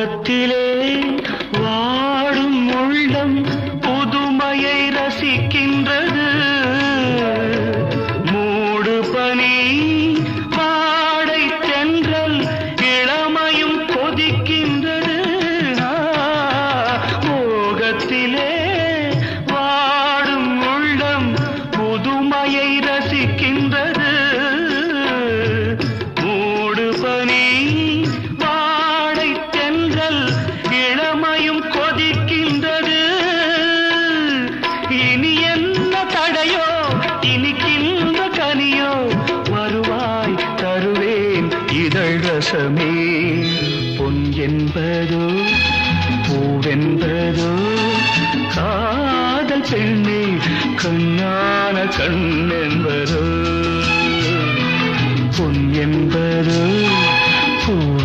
மோகத்திலே வாடும் உள்ளம் புதுமையை ரசிக்கின்றது. மூடு பனி வாடை தென்றல் இளமையும் கொதிக்கின்றது. மோகத்திலே வாடும் உள்ளம் புதுமையை ரசிக்கின்றது. மூடு பனி வாடை தென்றல் இளமையும் கொதிக்கின்றது. இனி என்ன தடையோ இனிக்கின்ற கனியோ வருவாய் தருவேன் இதழ் ரசமே. பொன் என்பதோ பூவென்பதோ காதல் பெண்ணே கண்ணான கண் என்பதோ. பொன் என்பதோ பூ